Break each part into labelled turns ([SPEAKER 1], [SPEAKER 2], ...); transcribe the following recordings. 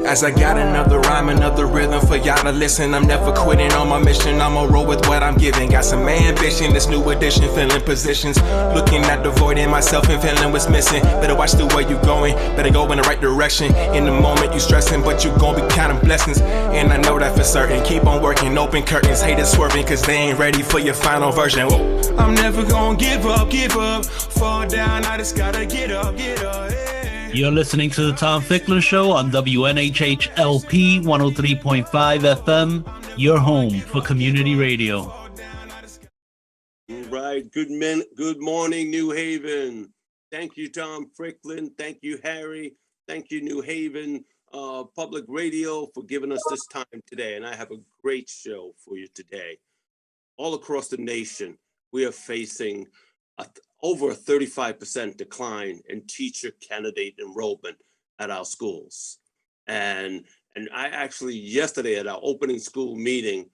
[SPEAKER 1] As I got another rhyme, another rhythm for y'all to listen. I'm never quitting on my mission, I'ma roll with what I'm giving. Got some ambition, this new edition, filling positions. Looking at the void in myself and feeling what's missing. Better watch the way you going, better go in the right direction. In the moment you stressing, but you gon' be counting blessings. And I know that for certain, keep on working, open curtains. Haters swerving, cause they ain't ready for your final version. Whoa. I'm never gonna give up, fall down, I just gotta get up, yeah.
[SPEAKER 2] You're listening to the Tom Ficklin Show on WNHHLP 103.5 FM, your home for community radio.
[SPEAKER 3] All right, good morning, New Haven. Thank you, Tom Ficklin. Thank you, Harry. Thank you, New Haven Public Radio, for giving us this time today. And I have a great show for you today. All across the nation, we are facing over a 35% decline in teacher candidate enrollment at our schools. And I actually, yesterday at our opening school meeting,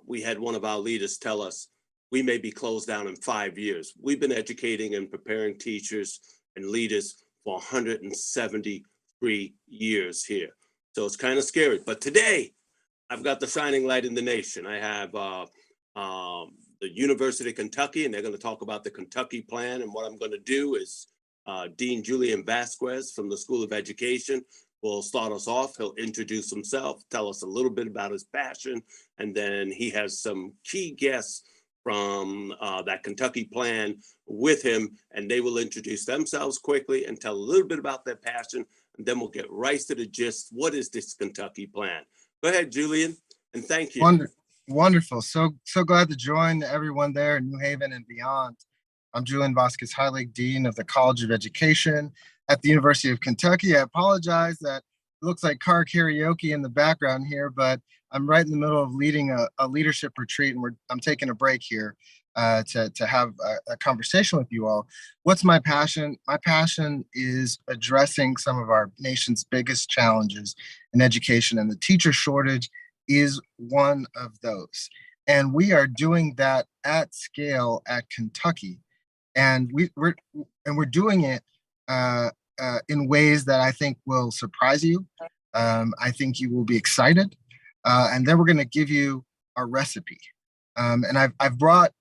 [SPEAKER 3] we had one of our leaders tell us we may be closed down in 5 years. We've been educating and preparing teachers and leaders for 173 years here. So it's kind of scary. But today, I've got the shining light in the nation. I have the University of Kentucky, and they're going to talk about the Kentucky plan. And what I'm going to do is Dean Julian Vasquez from the School of Education will start us off. He'll introduce himself, tell us a little bit about his passion, and then he has some key guests from that Kentucky plan with him, and they will introduce themselves quickly and tell a little bit about their passion, and then we'll get right to the gist. What is this Kentucky plan? Go ahead, Julian, and thank you.
[SPEAKER 4] Wonderful. So glad to join everyone there in New Haven and beyond. I'm Julian Vasquez Heilig, Dean of the College of Education at the University of Kentucky. I apologize that it looks like car karaoke in the background here, but I'm right in the middle of leading a leadership retreat, and I'm taking a break here to have a conversation with you all. What's my passion? My passion is addressing some of our nation's biggest challenges in education, and the teacher shortage is one of those. And we are doing that at scale at Kentucky. And we're doing it in ways that I think will surprise you. I think you will be excited. And then we're going to give you our recipe. And I've brought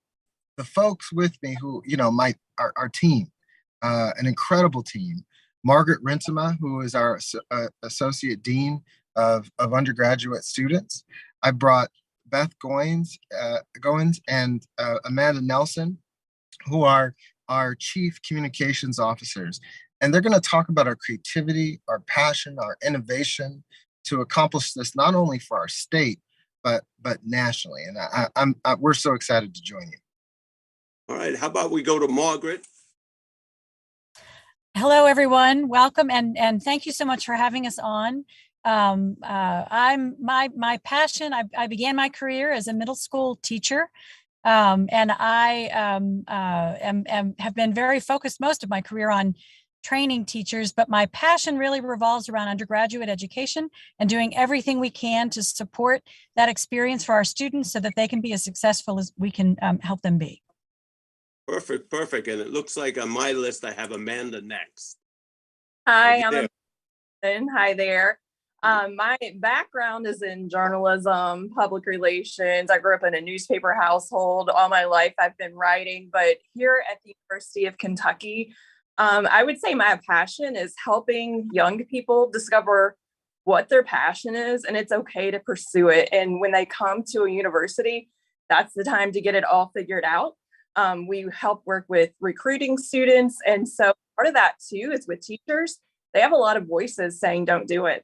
[SPEAKER 4] the folks with me who, our team, an incredible team. Margaret Rintema, who is our Associate Dean of undergraduate students. I brought Beth Goins and Amanda Nelson, who are our Chief Communications Officers. And they're going to talk about our creativity, our passion, our innovation to accomplish this not only for our state, but nationally. And we're so excited to join you.
[SPEAKER 3] All right, how about we go to Margaret?
[SPEAKER 5] Hello, everyone. Welcome, and thank you so much for having us on. I'm my passion. I began my career as a middle school teacher, and I have been very focused most of my career on training teachers. But my passion really revolves around undergraduate education and doing everything we can to support that experience for our students so that they can be as successful as we can help them be.
[SPEAKER 3] Perfect. And it looks like on my list, I have Amanda next.
[SPEAKER 6] Hi, I'm Amanda. Hi there. My background is in journalism, public relations. I grew up in a newspaper household all my life. I've been writing, but here at the University of Kentucky, I would say my passion is helping young people discover what their passion is, and it's okay to pursue it. And when they come to a university, that's the time to get it all figured out. We help work with recruiting students. And so part of that too is with teachers. They have a lot of voices saying, don't do it.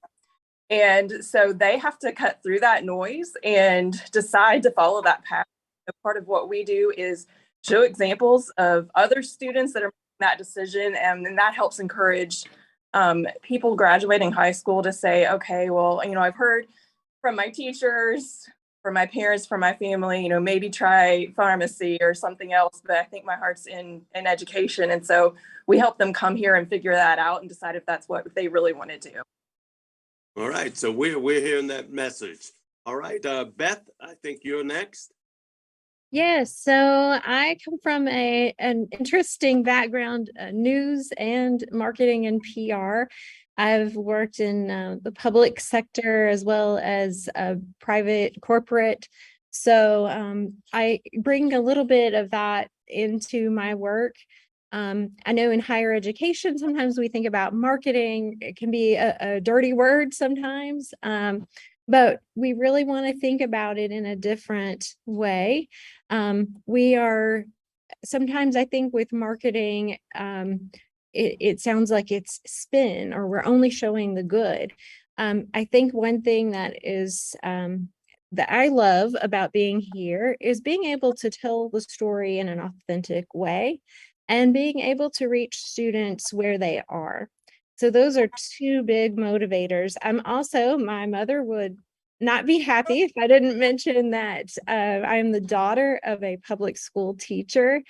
[SPEAKER 6] And so they have to cut through that noise and decide to follow that path. So part of what we do is show examples of other students that are making that decision. And then that helps encourage people graduating high school to say, okay, well, I've heard from my teachers, from my parents, from my family, maybe try pharmacy or something else, but I think my heart's in education. And so we help them come here and figure that out and decide if that's what they really want to do.
[SPEAKER 3] All right, so we're hearing that message. All right, Beth, I think you're next.
[SPEAKER 7] Yes, so I come from an interesting background, news and marketing and PR. I've worked in the public sector as well as private corporate. So I bring a little bit of that into my work. I know in higher education, sometimes we think about marketing. It can be a dirty word sometimes, but we really want to think about it in a different way. We are sometimes, I think, with marketing, it sounds like it's spin or we're only showing the good. I think one thing that is that I love about being here is being able to tell the story in an authentic way and being able to reach students where they are. So those are two big motivators. I'm also, my mother would not be happy if I didn't mention that I am the daughter of a public school teacher,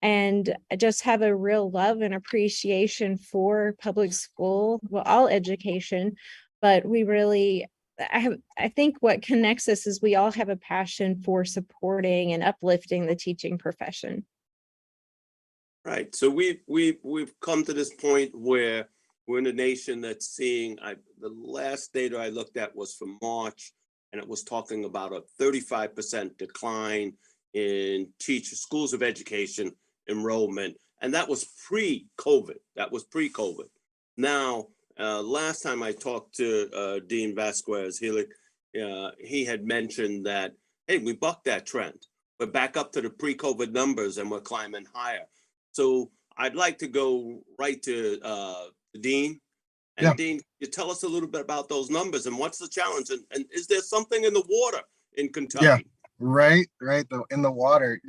[SPEAKER 7] and I just have a real love and appreciation for public school, well, all education, but we really, I think what connects us is we all have a passion for supporting and uplifting the teaching profession.
[SPEAKER 3] Right. So we've come to this point where we're in a nation that's seeing, the last data I looked at was from March, and it was talking about a 35% decline in schools of education enrollment. And that was pre-COVID. Now, last time I talked to Dean Vasquez Healy, he had mentioned that, hey, we bucked that trend. We're back up to the pre-COVID numbers and we're climbing higher. So I'd like to go right to Dean. And
[SPEAKER 4] Yeah.
[SPEAKER 3] Dean, you tell us a little bit about those numbers and what's the challenge? And is there something in the water in Kentucky?
[SPEAKER 4] Yeah, right. In the water.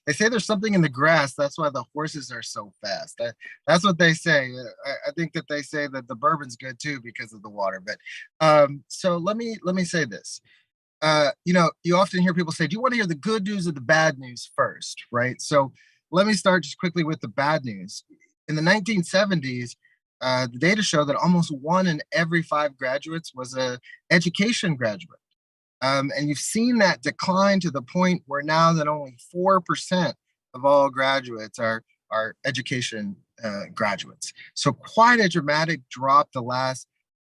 [SPEAKER 4] They say there's something in the grass. That's why the horses are so fast. That's what they say. I think that they say that the bourbon's good too because of the water. But so let me say this. You often hear people say, do you want to hear the good news or the bad news first? Right. So let me start just quickly with the bad news. In the 1970s, the data show that almost 1 in every 5 graduates was an education graduate. And you've seen that decline to the point where now that only 4% of all graduates are education graduates. So quite a dramatic drop the last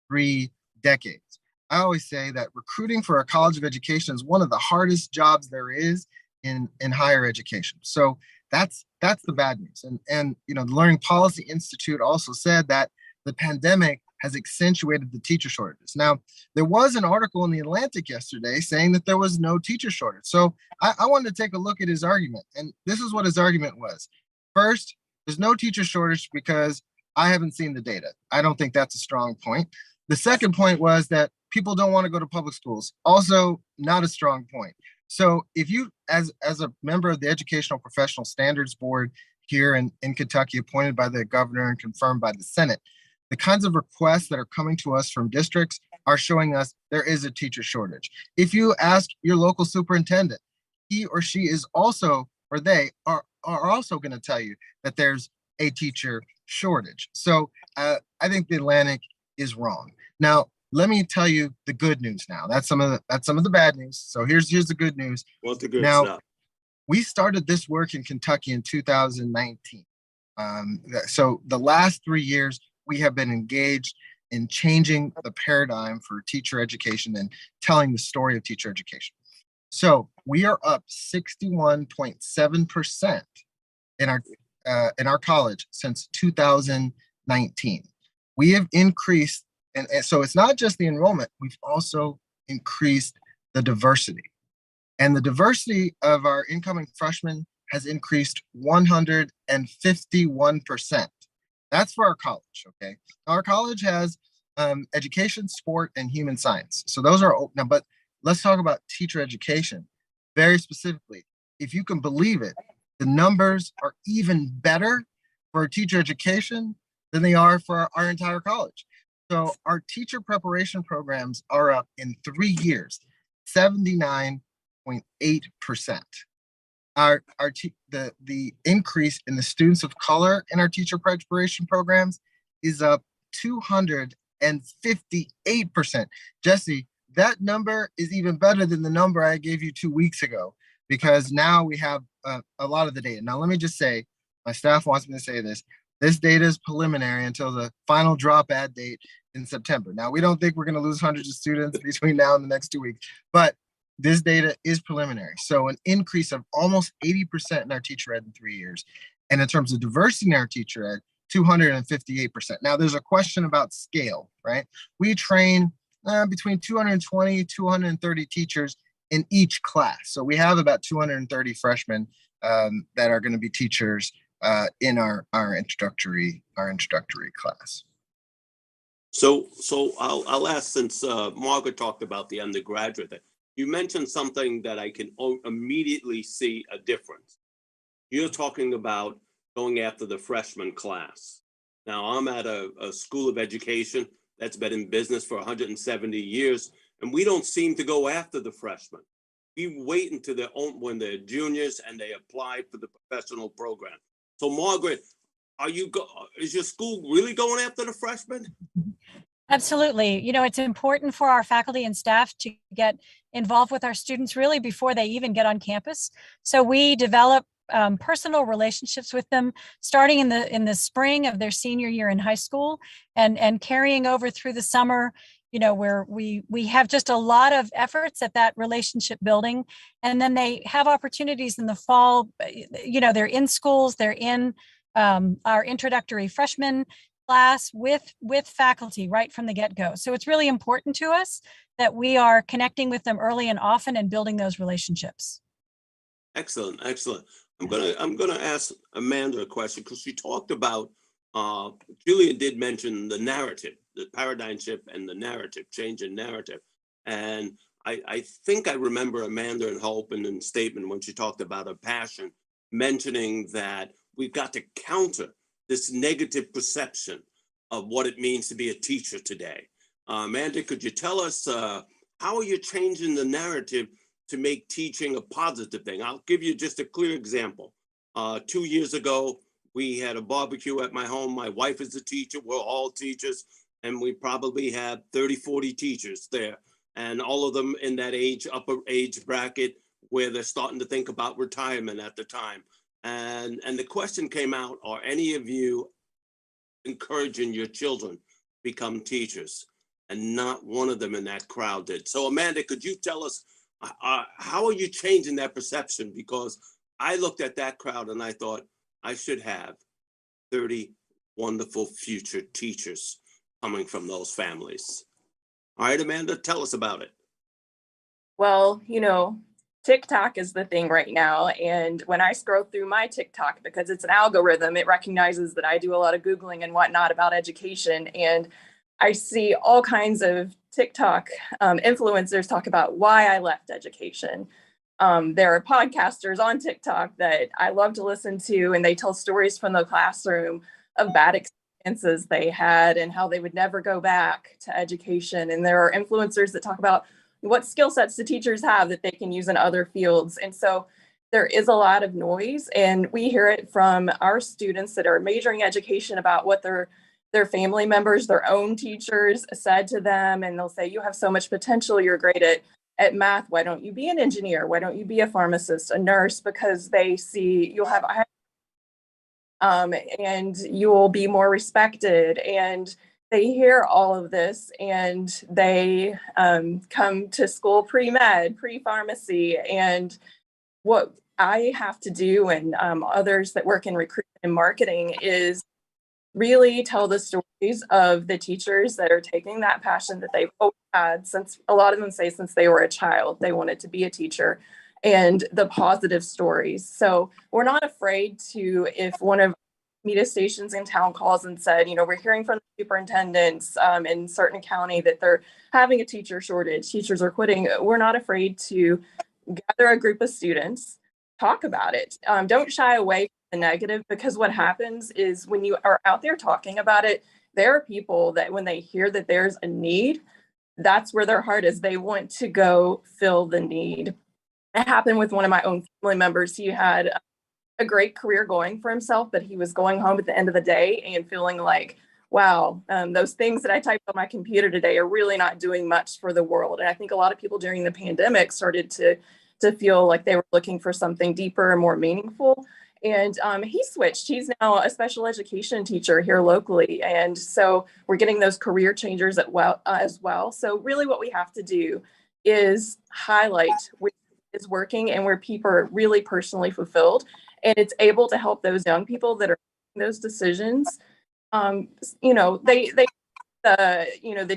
[SPEAKER 4] 3 decades. I always say that recruiting for a college of education is one of the hardest jobs there is in higher education. So that's the bad news. And the Learning Policy Institute also said that the pandemic has accentuated the teacher shortages. Now, there was an article in the Atlantic yesterday saying that there was no teacher shortage. So I wanted to take a look at his argument. And this is what his argument was. First, there's no teacher shortage because I haven't seen the data. I don't think that's a strong point. The second point was that people don't want to go to public schools. Also, not a strong point. So if you, as a member of the Educational Professional Standards Board here in Kentucky, appointed by the governor and confirmed by the Senate, the kinds of requests that are coming to us from districts are showing us there is a teacher shortage. If you ask your local superintendent, he or she is also, or they are also going to tell you that there's a teacher shortage. So I think the Atlantic is wrong. Now, let me tell you the good news now. That's some of the bad news. So here's the good news.
[SPEAKER 3] What's the good
[SPEAKER 4] now,
[SPEAKER 3] stuff?
[SPEAKER 4] We started this work in Kentucky in 2019. So the last 3 years, we have been engaged in changing the paradigm for teacher education and telling the story of teacher education. So we are up 61.7% in our college since 2019. We have increased. And so it's not just the enrollment, we've also increased the diversity. And the diversity of our incoming freshmen has increased 151%. That's for our college, okay? Our college has education, sport, and human science. So those are open now, but let's talk about teacher education. Very specifically, if you can believe it, the numbers are even better for teacher education than they are for our entire college. So our teacher preparation programs are up in 3 years, 79.8%. The increase in the students of color in our teacher preparation programs is up 258%. Jesse, that number is even better than the number I gave you 2 weeks ago, because now we have a lot of the data. Now, let me just say, my staff wants me to say this. This data is preliminary until the final drop add date in September. Now, we don't think we're going to lose hundreds of students between now and the next 2 weeks, but this data is preliminary. So an increase of almost 80% in our teacher ed in 3 years. And in terms of diversity in our teacher ed, 258%. Now, there's a question about scale, right? We train between 220, 230 teachers in each class. So we have about 230 freshmen that are going to be teachers in our introductory class.
[SPEAKER 3] So I'll ask, since Margaret talked about the undergraduate thing, you mentioned something that I can immediately see a difference. You're talking about going after the freshman class. Now, I'm at a school of education that's been in business for 170 years, and we don't seem to go after the freshmen. We wait until when they're juniors and they apply for the professional program. So, Margaret, is your school really going after the freshmen?
[SPEAKER 5] Absolutely. You know, it's important for our faculty and staff to get involved with our students really before they even get on campus. So we develop personal relationships with them starting in the spring of their senior year in high school and carrying over through the summer, you know, where we have just a lot of efforts at that relationship building. And then they have opportunities in the fall. You know, they're in schools, they're in our introductory freshman class with faculty right from the get-go. So it's really important to us that we are connecting with them early and often and building those relationships.
[SPEAKER 3] Excellent, excellent. I'm gonna ask Amanda a question, because she talked about Julian did mention the narrative, the paradigm shift and the narrative, change in narrative. And I think I remember Amanda in her opening statement when she talked about her passion, mentioning that we've got to counter this negative perception of what it means to be a teacher today. Amanda, could you tell us how are you changing the narrative to make teaching a positive thing? I'll give you just a clear example. 2 years ago, we had a barbecue at my home. My wife is a teacher. We're all teachers. And we probably had 30, 40 teachers there. And all of them in that upper age bracket where they're starting to think about retirement at the time. And the question came out, are any of you encouraging your children become teachers? And not one of them in that crowd did. So Amanda, could you tell us, how are you changing that perception? Because I looked at that crowd and I thought I should have 30 wonderful future teachers coming from those families. All right, Amanda, tell us about it.
[SPEAKER 6] Well, you know, TikTok is the thing right now. And when I scroll through my TikTok, because it's an algorithm, it recognizes that I do a lot of Googling and whatnot about education. And I see all kinds of TikTok influencers talk about why I left education. There are podcasters on TikTok that I love to listen to, and they tell stories from the classroom of bad experiences they had and how they would never go back to education. And there are influencers that talk about what skill sets the teachers have that they can use in other fields. And so there is a lot of noise, and we hear it from our students that are majoring education about what their family members, their own teachers said to them. And they'll say, you have so much potential, you're great at math. Why don't you be an engineer? Why don't you be a pharmacist, a nurse? Because they see you'll have and you will be more respected. And they hear all of this, and they come to school pre-med, pre-pharmacy. And what I have to do, and others that work in recruitment and marketing, is really tell the stories of the teachers that are taking that passion that they've always had, since a lot of them say since they were a child, they wanted to be a teacher, and the positive stories. So we're not afraid to, if one of media stations in town calls and said, you know, we're hearing from the superintendents in certain county that they're having a teacher shortage, teachers are quitting. We're not afraid to gather a group of students, talk about it. Don't shy away from the negative, because what happens is when you are out there talking about it, there are people that when they hear that there's a need, that's where their heart is. They want to go fill the need. It happened with one of my own family members. He had a great career going for himself, but he was going home at the end of the day and feeling like, wow, those things that I typed on my computer today are really not doing much for the world. And I think a lot of people during the pandemic started to feel like they were looking for something deeper and more meaningful. And he switched. He's now a special education teacher here locally. And so we're getting those career changers as well. So really what we have to do is highlight where is working and where people are really personally fulfilled. And it's able to help those young people that are making those decisions. You know, the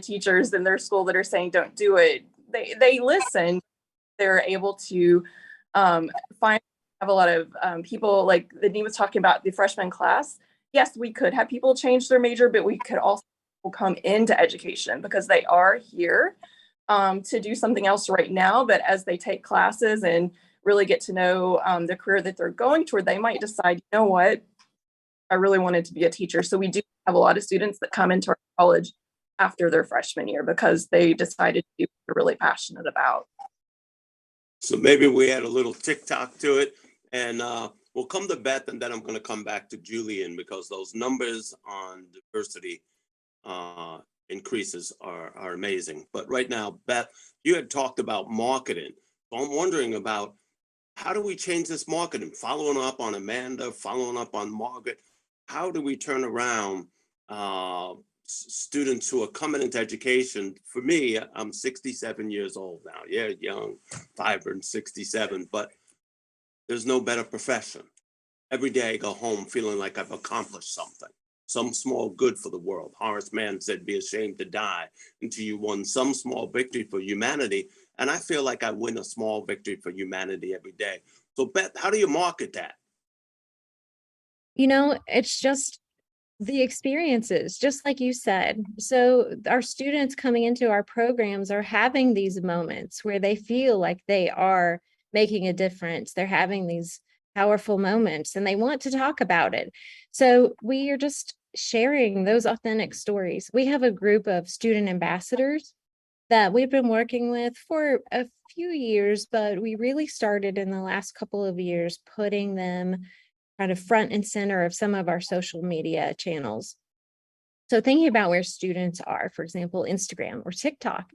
[SPEAKER 6] teachers in their school that are saying don't do it, they listen. They're able to find have a lot of people, like Nadine was talking about the freshman class. Yes, we could have people change their major, but we could also come into education because they are here to do something else right now. But as they take classes and really get to know the career that they're going toward, they might decide, you know what, I really wanted to be a teacher. So we do have a lot of students that come into our college after their freshman year because they decided to do what they're really passionate about.
[SPEAKER 3] So maybe we add a little TikTok to it, and we'll come to Beth, and then I'm going to come back to Julian because those numbers on diversity increases are amazing. But right now, Beth, you had talked about marketing. So I'm wondering about how do we change this marketing? Following up on Amanda, following up on Margaret, how do we turn around students who are coming into education? For me, I'm 67 years old now. Yeah, young, vibrant, 67, but there's no better profession. Every day I go home feeling like I've accomplished something, some small good for the world. Horace Mann said, be ashamed to die until you won some small victory for humanity. And I feel like I win a small victory for humanity every day. So Beth, how do you market that?
[SPEAKER 7] You know, it's just the experiences, just like you said. So our students coming into our programs are having these moments where they feel like they are making a difference. They're having these powerful moments and they want to talk about it. So we are just sharing those authentic stories. We have a group of student ambassadors that we've been working with for a few years, but we really started in the last couple of years putting them kind of front and center of some of our social media channels. So thinking about where students are, for example, Instagram or TikTok,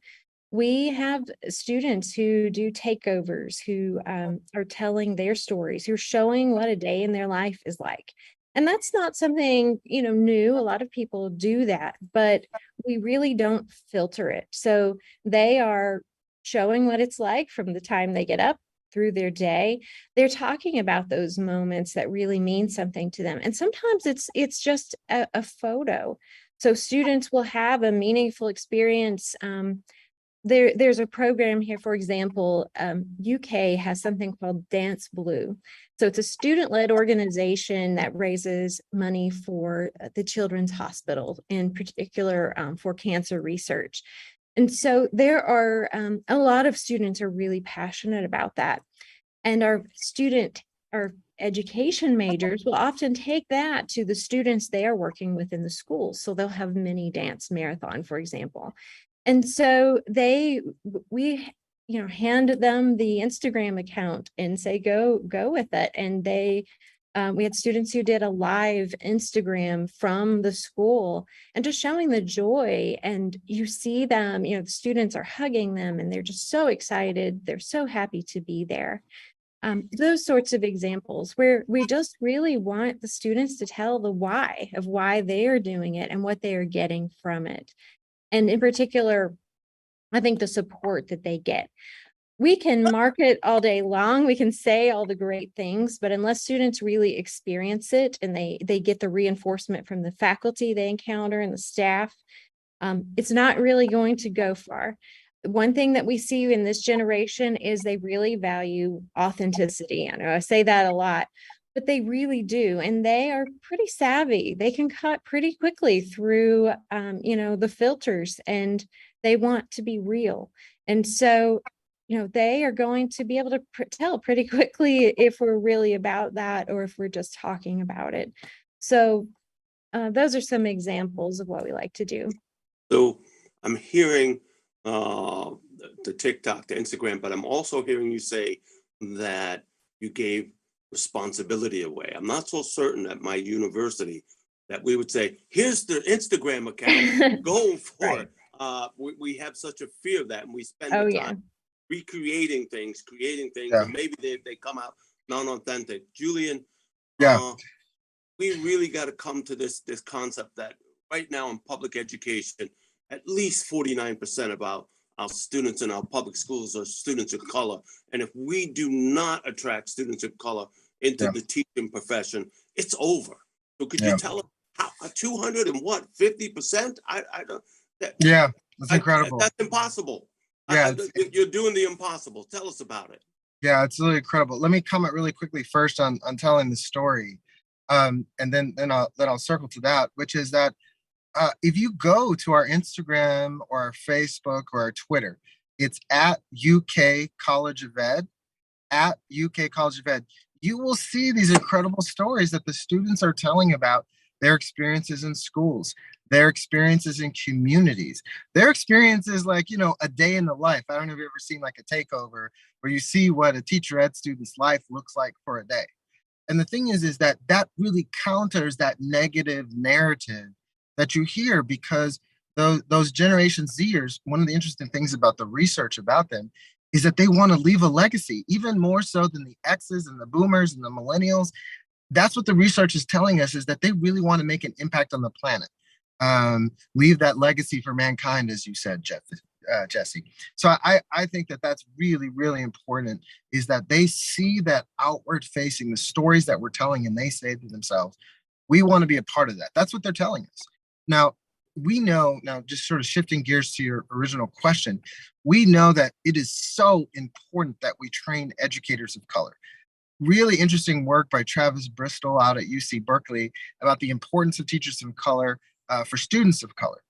[SPEAKER 7] we have students who do takeovers, who are telling their stories, who are showing what a day in their life is like. And that's not something, you know, new. A lot of people do that, but we really don't filter it. So they are showing what it's like from the time they get up through their day. They're talking about those moments that really mean something to them. And sometimes it's just a photo. So students will have a meaningful experience. There's a program here, for example, UK has something called Dance Blue. So it's a student-led organization that raises money for the Children's Hospital, in particular for cancer research. And so there are a lot of students are really passionate about that. And our education majors will often take that to the students they are working with in the schools. So they'll have mini dance marathon, for example. And so we hand them the Instagram account and say, go with it. And we had students who did a live Instagram from the school and just showing the joy. And you see them, the students are hugging them and they're just so excited. They're so happy to be there. Those sorts of examples where we just really want the students to tell the why of why they are doing it and what they are getting from it. And in particular, I think the support that they get. We can market all day long. We can say all the great things, but unless students really experience it and they get the reinforcement from the faculty they encounter and the staff, it's not really going to go far. One thing that we see in this generation is they really value authenticity. I know I say that a lot, but they really do. And they are pretty savvy. They can cut pretty quickly through, the filters, and they want to be real. And so, they are going to be able to tell pretty quickly if we're really about that or if we're just talking about it. So those are some examples of what we like to do.
[SPEAKER 3] So I'm hearing the TikTok, the Instagram, but I'm also hearing you say that you gave responsibility away. I'm not so certain at my university that we would say, here's the Instagram account, go for
[SPEAKER 7] Right.
[SPEAKER 3] it. We have such a fear of that, and we spend
[SPEAKER 7] Oh,
[SPEAKER 3] the time recreating things, creating things,
[SPEAKER 4] Yeah.
[SPEAKER 3] and maybe they come out non-authentic. Julian,
[SPEAKER 4] Yeah.
[SPEAKER 3] We really got to come to this concept that right now in public education, at least 49% of our students in our public schools are students of color. And if we do not attract students of color into the teaching profession, it's over. So could you tell us how 200 and what, 50%? I don't.
[SPEAKER 4] Yeah, that's incredible.
[SPEAKER 3] That's impossible.
[SPEAKER 4] Yeah,
[SPEAKER 3] you're doing the impossible. Tell us about it.
[SPEAKER 4] Yeah, it's really incredible. Let me comment really quickly first on telling the story, and then I'll circle to that, which is that if you go to our Instagram or our Facebook or our Twitter, it's at UK College of Ed, at UK College of Ed. You will see these incredible stories that the students are telling about their experiences in schools, their experiences in communities, their experiences like, a day in the life. I don't know if you've ever seen like a takeover where you see what a teacher ed student's life looks like for a day. And the thing is that really counters that negative narrative that you hear, because those Generation Zers, one of the interesting things about the research about them is that they want to leave a legacy, even more so than the X's and the boomers and the millennials. That's what the research is telling us, is that they really want to make an impact on the planet, leave that legacy for mankind, as you said, Jesse. So I think that that's really, really important, is that they see that outward facing, the stories that we're telling, and they say to themselves, we want to be a part of that. That's what they're telling us. Now, we know, just sort of shifting gears to your original question, we know that it is so important that we train educators of color. Really interesting work by Travis Bristol out at UC Berkeley about the importance of teachers of color for students of color.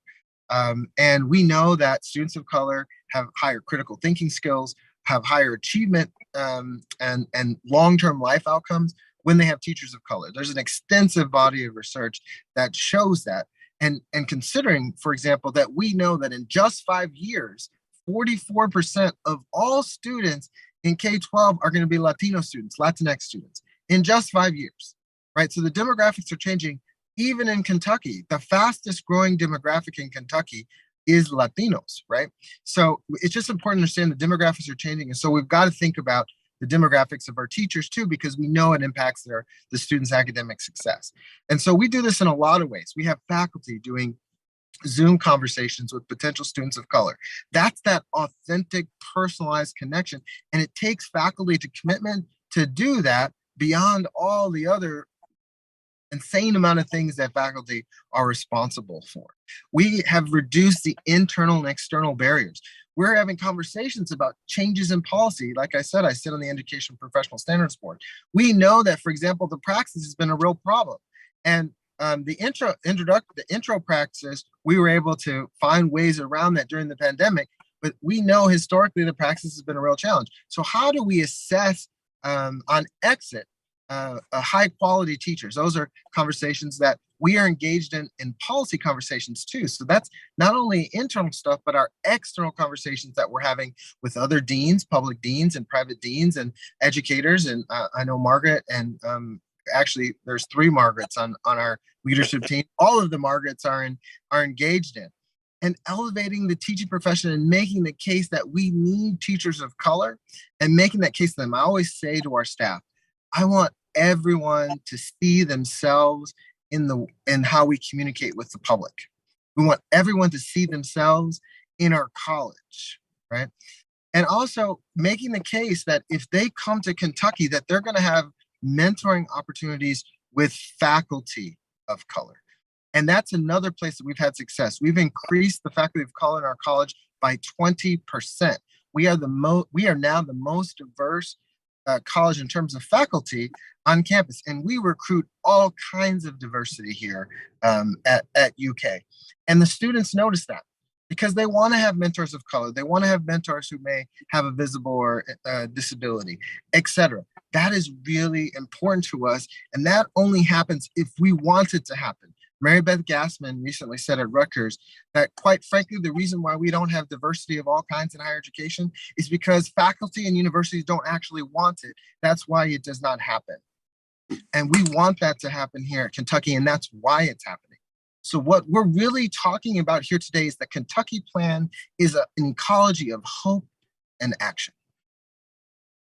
[SPEAKER 4] And we know that students of color have higher critical thinking skills, have higher achievement and long-term life outcomes when they have teachers of color. There's an extensive body of research that shows that. And considering, for example, that we know that in just 5 years, 44% of all students in K-12 are going to be Latino students, Latinx students, in just 5 years, right? So the demographics are changing. Even in Kentucky, the fastest growing demographic in Kentucky is Latinos, right? So it's just important to understand the demographics are changing. And so we've got to think about the demographics of our teachers too, because we know it impacts the students' academic success. And so we do this in a lot of ways. We have faculty doing Zoom conversations with potential students of color. That's that authentic, personalized connection. And it takes faculty to commitment to do that beyond all the other insane amount of things that faculty are responsible for. We have reduced the internal and external barriers. We're having conversations about changes in policy. Like I said, I sit on the Education Professional Standards Board. We know that, for example, the praxis has been a real problem. And the intro practices, we were able to find ways around that during the pandemic, but we know historically the praxis has been a real challenge. So how do we assess on exit high quality teachers? Those are conversations that we are engaged in policy conversations too. So that's not only internal stuff, but our external conversations that we're having with other deans, public deans and private deans and educators. And I know Margaret, and actually there's 3 Margarets on our leadership team. All of the Margarets are engaged in and elevating the teaching profession and making the case that we need teachers of color and making that case to them. I always say to our staff, I want everyone to see themselves in how we communicate with the public. We want everyone to see themselves in our college, right? And also making the case that if they come to Kentucky, that they're going to have mentoring opportunities with faculty of color. And that's another place that we've had success. We've increased the faculty of color in our college by 20%. We are now the most diverse college in terms of faculty on campus, and we recruit all kinds of diversity here at UK. And the students notice that because they want to have mentors of color. They want to have mentors who may have a visible or disability, etc. That is really important to us, and that only happens if we want it to happen. Mary Beth Gassman recently said at Rutgers that, quite frankly, the reason why we don't have diversity of all kinds in higher education is because faculty and universities don't actually want it. That's why it does not happen. And we want that to happen here at Kentucky, and that's why it's happening. So what we're really talking about here today is the Kentucky Plan is an ecology of hope and action.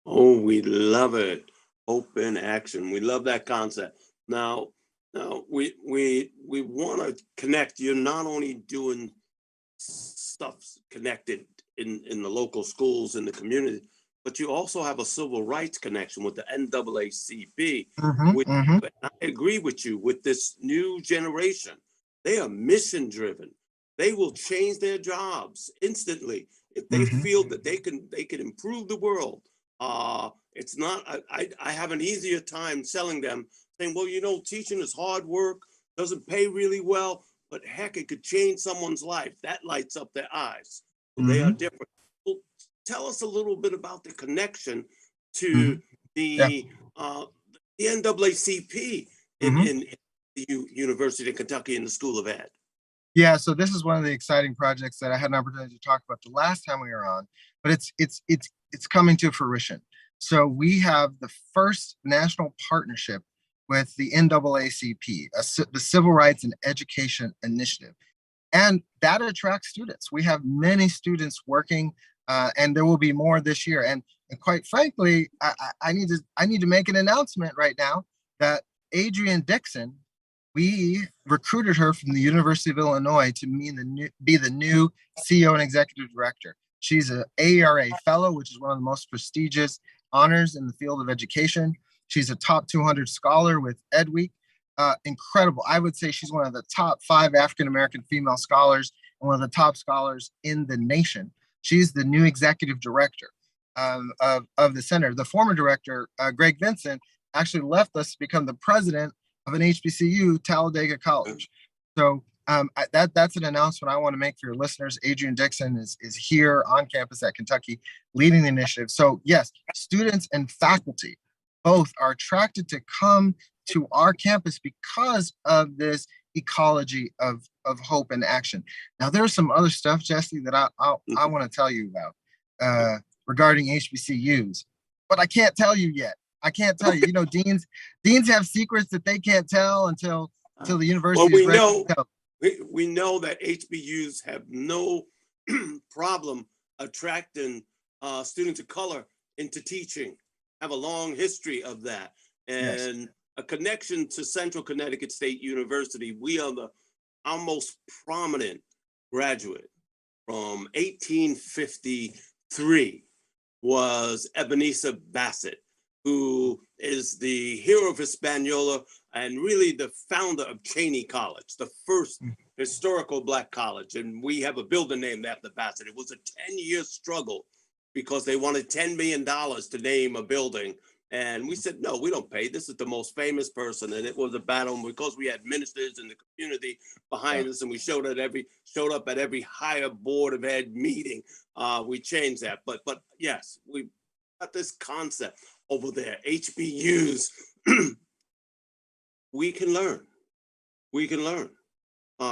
[SPEAKER 3] Oh, we love it. Hope in action. We love that concept. Now we want to connect. You're not only doing stuff connected in the local schools in the community, but you also have a civil rights connection with the NAACP, which I agree with you with this new generation. They are mission driven. They will change their jobs instantly if they feel that they can improve the world. It's not, I have an easier time selling them saying, well, you know, teaching is hard work, doesn't pay really well, but heck, it could change someone's life. That lights up their eyes. So they are different. Well, tell us a little bit about the connection to the NAACP in the University of Kentucky in the School of Ed.
[SPEAKER 4] Yeah, so this is one of the exciting projects that I had an opportunity to talk about the last time we were on, but it's coming to fruition. So we have the first national partnership with the NAACP, the Civil Rights and Education Initiative, and that attracts students. We have many students working, and there will be more this year. And quite frankly, I need to make an announcement right now that Adrienne Dixon, we recruited her from the University of Illinois to be the new CEO and executive director. She's an AERA fellow, which is one of the most prestigious honors in the field of education. She's a top 200 scholar with EdWeek. Incredible. I would say she's one of the top 5 African-American female scholars and one of the top scholars in the nation. She's the new executive director of the center. The former director, Greg Vincent, actually left us to become the president of an HBCU, Talladega College. So that's an announcement I want to make for your listeners. Adrienne Dixon is here on campus at Kentucky leading the initiative. So yes, students and faculty both are attracted to come to our campus because of this ecology of hope and action. Now there's some other stuff, Jesse, that I want to tell you about regarding HBCUs, but I can't tell you yet. I can't tell you. You know, deans have secrets that they can't tell until the university.
[SPEAKER 3] Well, we know that HBUs have no problem attracting students of color into teaching. Have a long history of that, and a connection to Central Connecticut State University. We are our most prominent graduate from 1853 was Ebenezer Bassett, who is the hero of Hispaniola and really the founder of Cheney College, the first historical Black college. And we have a building named after Bassett. It was a 10-year struggle because they wanted $10 million to name a building. And we said, no, we don't pay. This is the most famous person. And it was a battle because we had ministers in the community behind us, and we showed up at every higher board of ed meeting. We changed that. But yes, we got this concept over there, HBUs. We can learn. We can learn.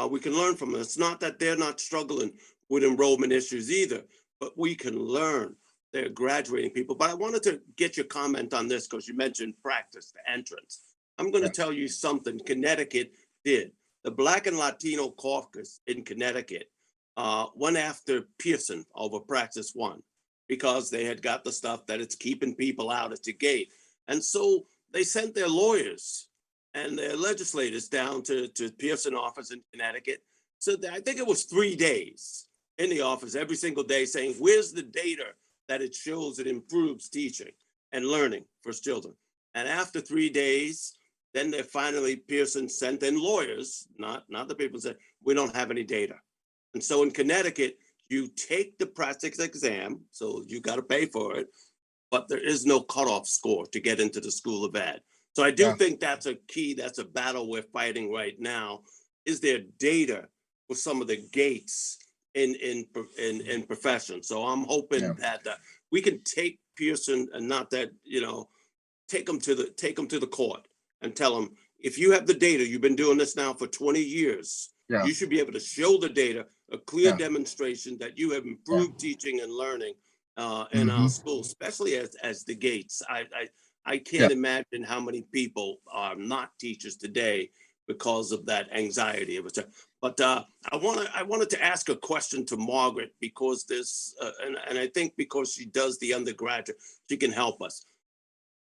[SPEAKER 3] We can learn from them. It's not that they're not struggling with enrollment issues either, but we can learn. They're graduating people. But I wanted to get your comment on this because you mentioned practice, the entrance. I'm going to tell you something Connecticut did. The Black and Latino caucus in Connecticut went after Pearson over Praxis 1 because they had got the stuff that it's keeping people out at the gate. And so they sent their lawyers and their legislators down to Pearson office in Connecticut. So I think it was 3 days in the office every single day saying, where's the data that it shows it improves teaching and learning for children? And after 3 days, then they finally, Pearson sent in lawyers, not the people said, we don't have any data. And so in Connecticut, you take the practice exam, so you got to pay for it, but there is no cutoff score to get into the School of Ed. So I do think that's a key, that's a battle we're fighting right now. Is there data for some of the gates in profession? So I'm hoping that we can take Pearson and not that, take them to the court and tell them, if you have the data, you've been doing this now for 20 years, you should be able to show the data, a clear demonstration that you have improved teaching and learning in our schools, especially as the gates. I can't imagine how many people are not teachers today because of that anxiety. But I wanted to ask a question to Margaret because there's, and I think because she does the undergraduate, she can help us.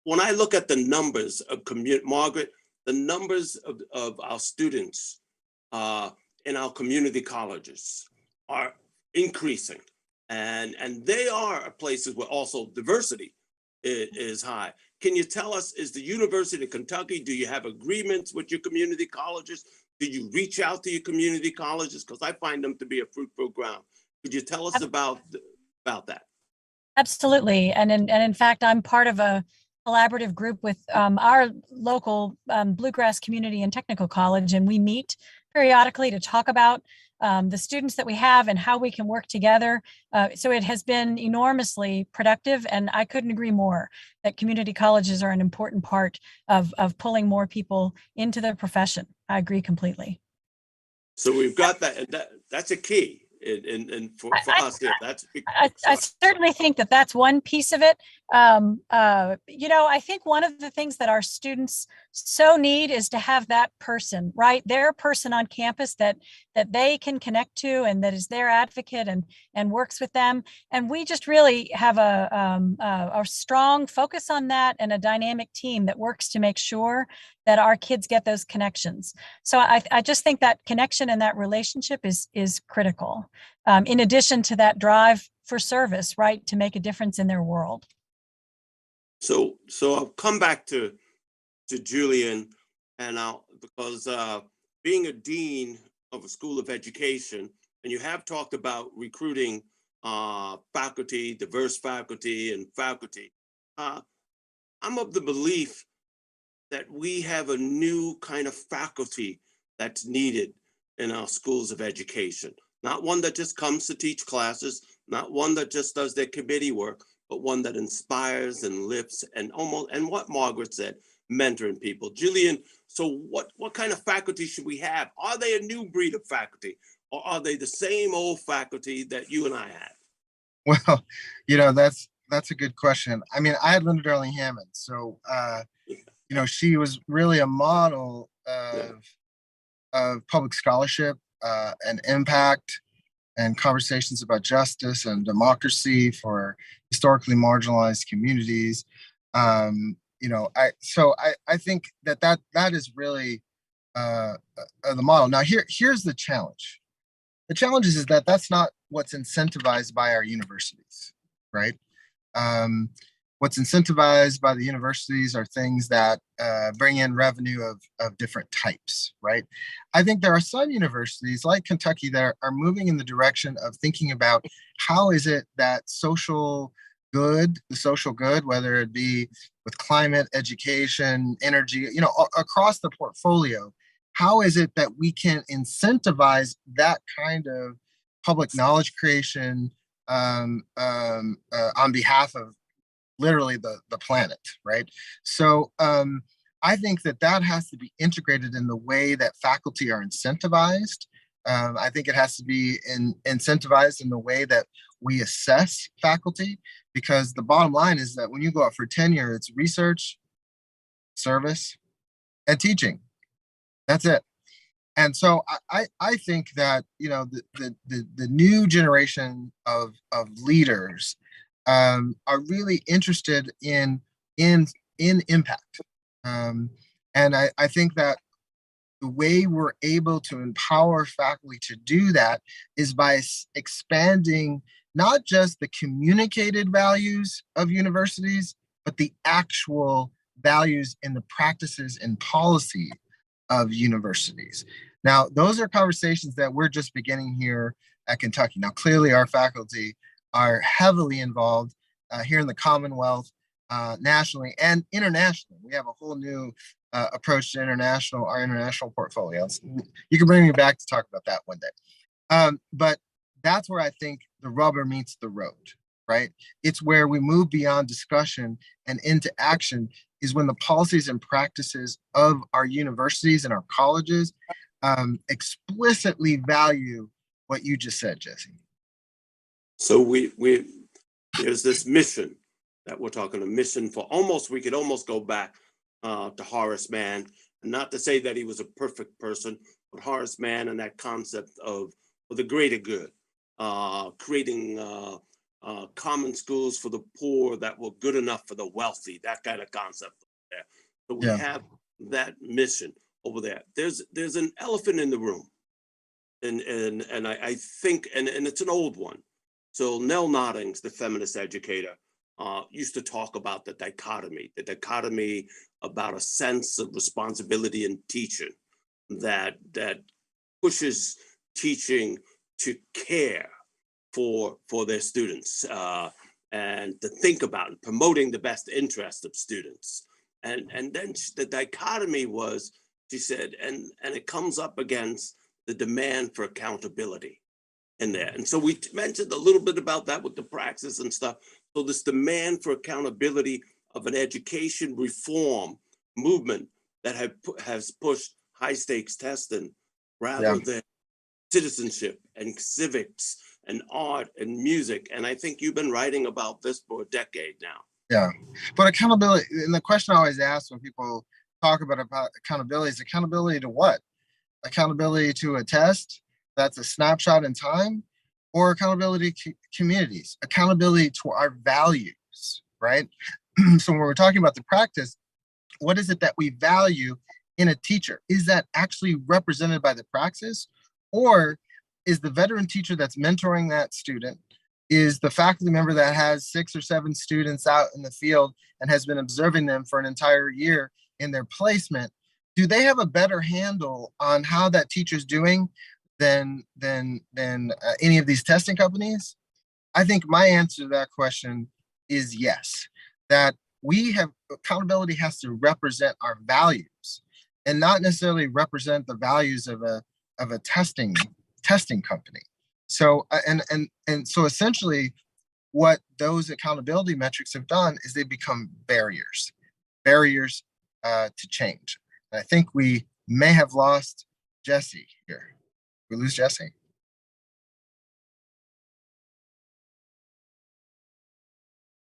[SPEAKER 3] when I look at the numbers of Margaret, the numbers of our students in our community colleges are increasing. And they are places where also diversity is high. Can you tell us, is the University of Kentucky, do you have agreements with your community colleges? Do you reach out to your community colleges? Because I find them to be a fruitful ground. Could you tell us about that?
[SPEAKER 5] Absolutely. And in fact, I'm part of a collaborative group with our local Bluegrass Community and Technical College, and we meet periodically to talk about the students that we have and how we can work together. So it has been enormously productive, and I couldn't agree more that community colleges are an important part of pulling more people into the profession. I agree completely.
[SPEAKER 3] So we've got that's a key. And for us here, that's a big.
[SPEAKER 5] I certainly think that that's one piece of it. I think one of the things that our students so need is to have that person, right? Their person on campus that they can connect to and that is their advocate and works with them. And we just really have a strong focus on that and a dynamic team that works to make sure that our kids get those connections. So I just think that connection and that relationship is critical. In addition to that drive for service, right, to make a difference in their world.
[SPEAKER 3] So I'll come back to Julian, and because being a dean of a school of education, and you have talked about recruiting faculty, diverse faculty, and faculty. I'm of the belief that we have a new kind of faculty that's needed in our schools of education. Not one that just comes to teach classes, not one that just does their committee work, but one that inspires and lifts and what Margaret said, mentoring people. Julian, so what kind of faculty should we have? Are they a new breed of faculty, or are they the same old faculty that you and I had?
[SPEAKER 4] Well, that's a good question. I mean, I had Linda Darling Hammond, so she was really a model of public scholarship and impact and conversations about justice and democracy for historically marginalized communities. I think that is really the model. Now, here's the challenge. The challenge is that that's not what's incentivized by our universities, right? What's incentivized by the universities are things that bring in revenue of different types, right? I think there are some universities like Kentucky that are moving in the direction of thinking about how is it that the social good, whether it be with climate, education, energy, across the portfolio, how is it that we can incentivize that kind of public knowledge creation on behalf of literally the planet, right? So I think that has to be integrated in the way that faculty are incentivized. I think it has to be incentivized in the way that we assess faculty, because the bottom line is that when you go out for tenure, it's research, service, and teaching. That's it. And so I think that the new generation of leaders are really interested in impact, and I think that the way we're able to empower faculty to do that is by expanding not just the communicated values of universities, but the actual values and the practices and policy of universities. Now, those are conversations that we're just beginning here at Kentucky. Now, clearly our faculty are heavily involved here in the Commonwealth, nationally and internationally. We have a whole new approach to our international portfolios. You can bring me back to talk about that one day. But that's where I think the rubber meets the road, right? It's where we move beyond discussion and into action is when the policies and practices of our universities and our colleges explicitly value what you just said, Jesse.
[SPEAKER 3] So there's this mission that we're talking, a mission for we could almost go back to Horace Mann, and not to say that he was a perfect person, but Horace Mann and that concept of the greater good, creating common schools for the poor that were good enough for the wealthy, that kind of concept there. So we
[SPEAKER 4] Yeah.
[SPEAKER 3] have that mission over there. There's an elephant in the room. And I think, and it's an old one. So Nell Noddings, the feminist educator, used to talk about the dichotomy about a sense of responsibility in teaching that pushes teaching to care for their students and to think about promoting the best interest of students. And then the dichotomy was, she said, and it comes up against the demand for accountability in there. And so we mentioned a little bit about that with the praxis and stuff. So this demand for accountability of an education reform movement that has pushed high stakes testing rather than citizenship and civics and art and music. And I think you've been writing about this for a decade now.
[SPEAKER 4] Yeah, but accountability, and the question I always ask when people talk about accountability is accountability to what? Accountability to a test that's a snapshot in time, or accountability to communities, accountability to our values, right? So when we're talking about the practice, what is it that we value in a teacher? Is that actually represented by the praxis? Or is the veteran teacher that's mentoring that student, is the faculty member that has 6 or 7 students out in the field and has been observing them for an entire year in their placement, do they have a better handle on how that teacher's doing than any of these testing companies? I think my answer to that question is yes, that we have accountability has to represent our values and not necessarily represent the values of a testing company. So and so essentially what those accountability metrics have done is they become barriers to change. And I think we may have lost Jesse here. We lose Jesse?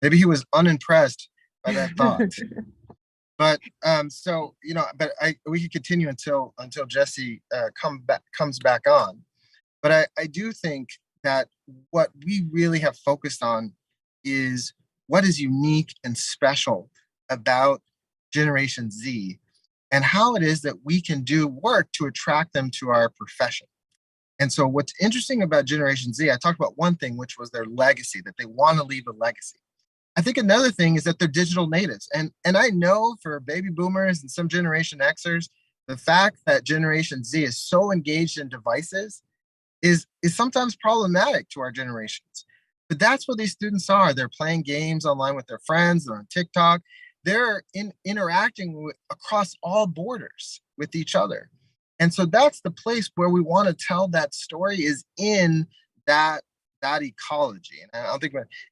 [SPEAKER 4] Maybe he was unimpressed by that thought. But so but we could continue until Jesse comes back on. But I do think that what we really have focused on is what is unique and special about Generation Z and how it is that we can do work to attract them to our profession. And so what's interesting about Generation Z, I talked about one thing, which was their legacy, that they want to leave a legacy. I think another thing is that they're digital natives. And I know for baby boomers and some Generation Xers, the fact that Generation Z is so engaged in devices is sometimes problematic to our generations. But that's what these students are. They're playing games online with their friends, they're on TikTok. They're interacting across all borders with each other. And so that's the place where we want to tell that story, is in that ecology. And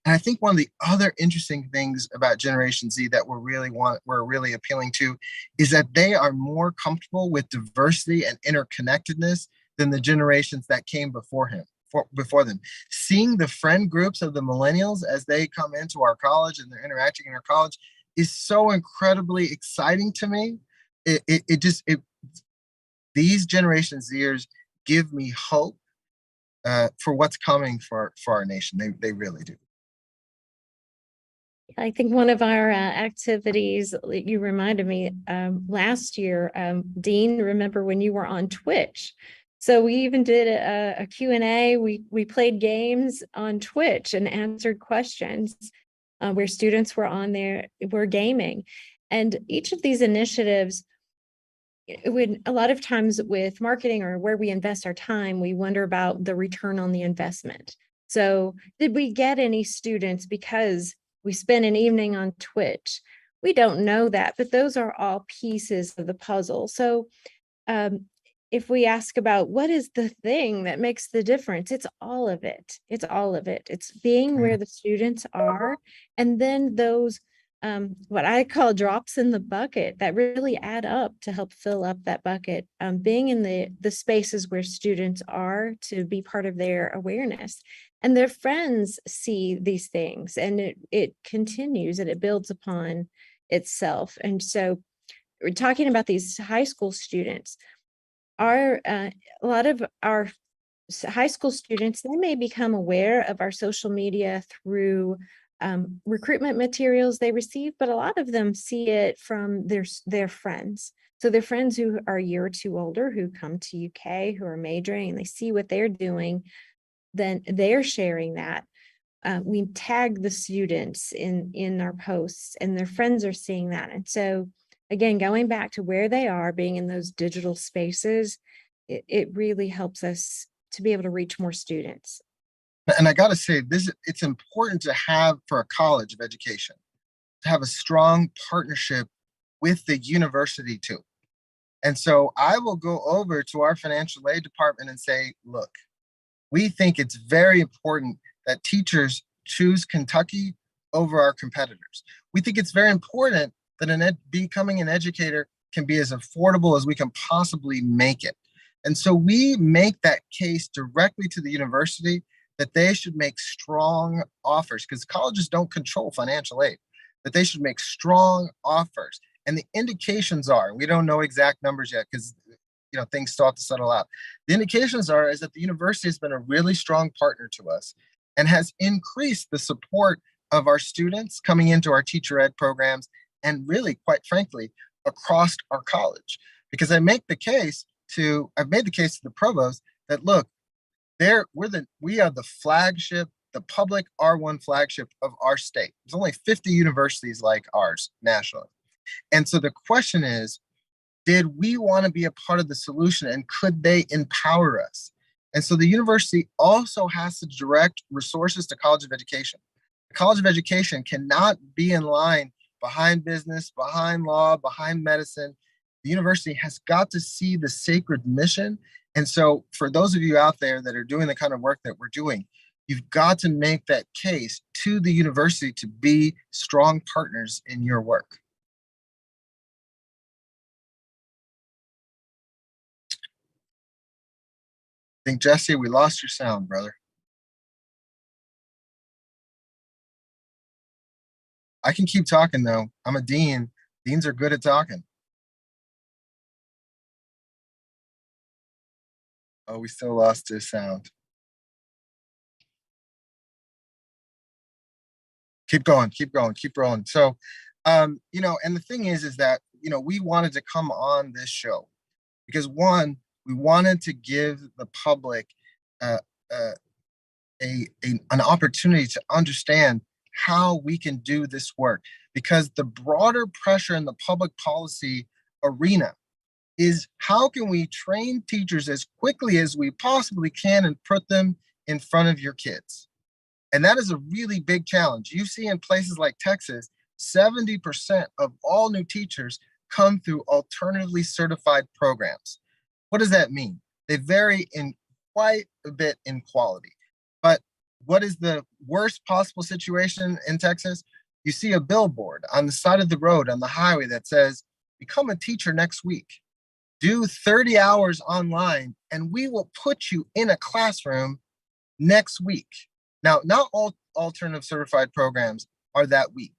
[SPEAKER 4] I think one of the other interesting things about Generation Z that we're really appealing to is that they are more comfortable with diversity and interconnectedness than the generations that came before them. Seeing the friend groups of the millennials as they come into our college and they're interacting in our college is so incredibly exciting to me. These Generation Zers give me hope for what's coming for our nation. They really do.
[SPEAKER 7] I think one of our activities, you reminded me last year, Dean, remember when you were on Twitch? So we even did a Q&A. We played games on Twitch and answered questions where students were on there, were gaming. And each of these initiatives, a lot of times with marketing or where we invest our time, we wonder about the return on the investment. So did we get any students because we spent an evening on Twitch? We don't know that, but those are all pieces of the puzzle. So if we ask about what is the thing that makes the difference, it's all of it. It's all of it. It's being where the students are. And then those, what I call drops in the bucket that really add up to help fill up that bucket, being in the spaces where students are to be part of their awareness. And their friends see these things, and it continues and it builds upon itself. And so we're talking about these high school students. A lot of our high school students, they may become aware of our social media through recruitment materials they receive, but a lot of them see it from their friends. So their friends who are a year or two older, who come to UK, who are majoring, and they see what they're doing, then they're sharing that. We tag the students in our posts, and their friends are seeing that. And so again, going back to where they are, being in those digital spaces, it really helps us to be able to reach more students.
[SPEAKER 4] And I got to say, it's important to have, for a college of education, to have a strong partnership with the university too. And so I will go over to our financial aid department and say, look, we think it's very important that teachers choose Kentucky over our competitors. We think it's very important that becoming an educator can be as affordable as we can possibly make it. And so we make that case directly to the university that they should make strong offers, because colleges don't control financial aid, that they should make strong offers. And the indications are, we don't know exact numbers yet because things still have to settle out. The indications is that the university has been a really strong partner to us and has increased the support of our students coming into our teacher ed programs, and really, quite frankly, across our college. Because I've made the case to the provost that, look, we are the flagship, the public R1 flagship of our state. There's only 50 universities like ours nationally. And so the question is, did we want to be a part of the solution, and could they empower us? And so the university also has to direct resources to College of Education. The College of Education cannot be in line behind business, behind law, behind medicine. The university has got to see the sacred mission. And so for those of you out there that are doing the kind of work that we're doing, you've got to make that case to the university to be strong partners in your work. I think, Jesse, we lost your sound, brother. I can keep talking, though. I'm a dean. Deans are good at talking. Oh, we still lost his sound. Keep going, keep going, keep rolling. So, and the thing is that, we wanted to come on this show because, one, we wanted to give the public an opportunity to understand how we can do this work, because the broader pressure in the public policy arena is how can we train teachers as quickly as we possibly can and put them in front of your kids. And that is a really big challenge. You see in places like Texas, 70% of all new teachers come through alternatively certified programs. What does that mean? They vary in quite a bit in quality. But what is the worst possible situation in Texas? You see a billboard on the side of the road on the highway that says, become a teacher next week. Do 30 hours online and we will put you in a classroom next week. Now, not all alternative certified programs are that weak,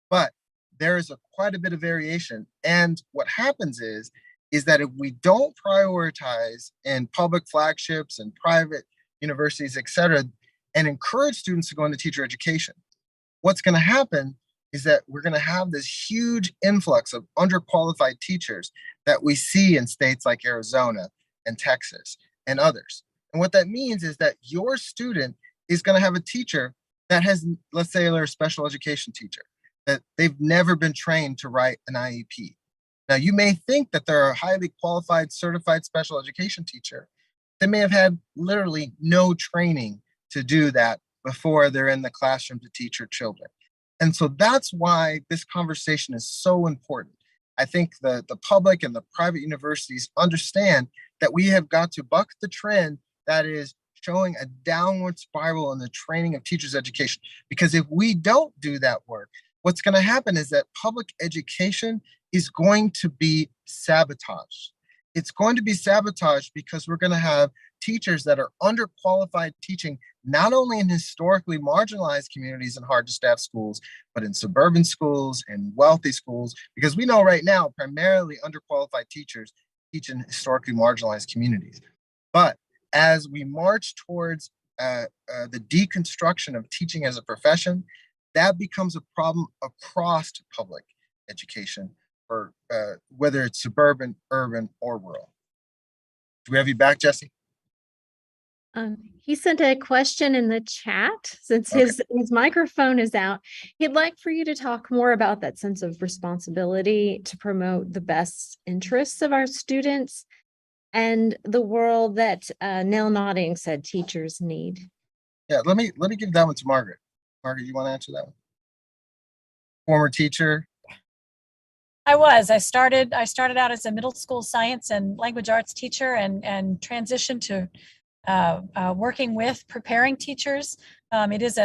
[SPEAKER 4] but there is quite a bit of variation. And what happens is that if we don't prioritize in public flagships and private universities, et cetera, and encourage students to go into teacher education, what's going to happen is that we're going to have this huge influx of underqualified teachers that we see in states like Arizona and Texas and others. And what that means is that your student is going to have a teacher that has, let's say they're a special education teacher, that they've never been trained to write an IEP. Now, you may think that they're a highly qualified, certified special education teacher. They may have had literally no training to do that before they're in the classroom to teach your children. And so that's why this conversation is so important. I think the public and the private universities understand that we have got to buck the trend that is showing a downward spiral in the training of teachers' education. Because if we don't do that work, what's going to happen is that public education is going to be sabotaged. It's going to be sabotaged because we're going to have teachers that are underqualified teaching, not only in historically marginalized communities and hard to staff schools, but in suburban schools and wealthy schools, because we know right now primarily underqualified teachers teach in historically marginalized communities. But as we march towards the deconstruction of teaching as a profession, that becomes a problem across public education, or whether it's suburban, urban, or rural. Do we have you back, Jesse?
[SPEAKER 7] He sent a question in the chat since his microphone is out. He'd like for you to talk more about that sense of responsibility to promote the best interests of our students and the world that Nell Nodding said teachers need.
[SPEAKER 4] Yeah, let me give that one to Margaret. Margaret, you want to answer that one? Former teacher.
[SPEAKER 5] I started out as a middle school science and language arts teacher and transitioned to working with preparing teachers. It is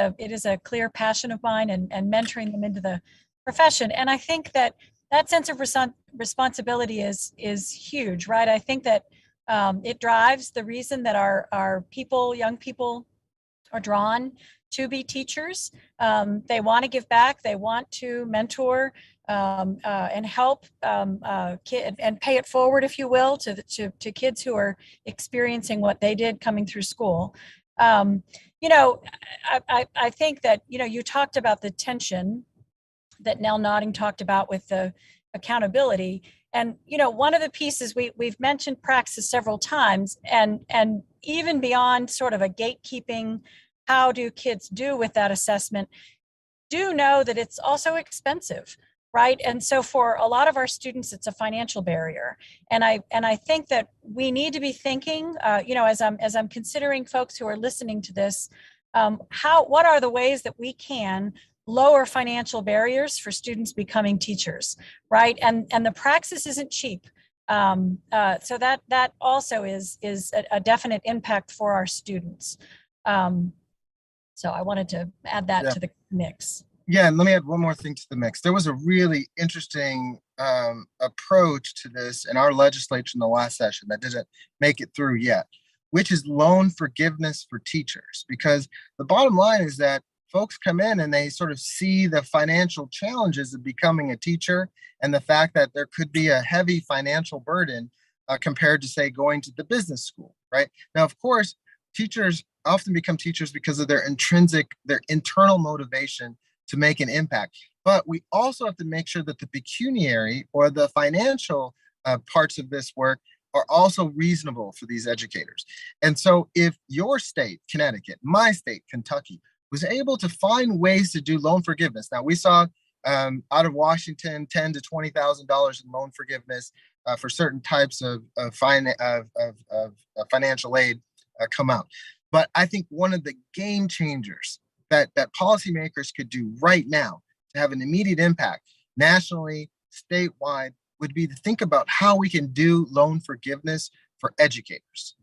[SPEAKER 5] a clear passion of mine, and mentoring them into the profession. And I think that sense of responsibility is huge, right? I think that it drives the reason that our young people are drawn to be teachers. They want to give back. They want to mentor and help and pay it forward, if you will, to kids who are experiencing what they did coming through school. I think that, you talked about the tension that Nell Nodding talked about with the accountability. And, one of the pieces we've mentioned praxis several times, and even beyond sort of a gatekeeping, how do kids do with that assessment, do know that it's also expensive, right? And so for a lot of our students, it's a financial barrier. And I think that we need to be thinking, as I'm considering folks who are listening to this, what are the ways that we can lower financial barriers for students becoming teachers, right? And the praxis isn't cheap. So that also is a definite impact for our students. So I wanted to add that to the mix.
[SPEAKER 4] Yeah, and let me add one more thing to the mix. There was a really interesting approach to this in our legislature in the last session that didn't make it through yet, which is loan forgiveness for teachers. Because the bottom line is that folks come in and they sort of see the financial challenges of becoming a teacher, and the fact that there could be a heavy financial burden compared to, say, going to the business school, right? Now, of course, teachers often become teachers because of their internal motivation to make an impact. But we also have to make sure that the pecuniary or the financial parts of this work are also reasonable for these educators. And so if your state, Connecticut, my state, Kentucky, was able to find ways to do loan forgiveness. Now, we saw out of Washington, $10,000 to $20,000 in loan forgiveness for certain types of financial aid come out. But I think one of the game changers that policymakers could do right now to have an immediate impact nationally, statewide, would be to think about how we can do loan forgiveness for educators.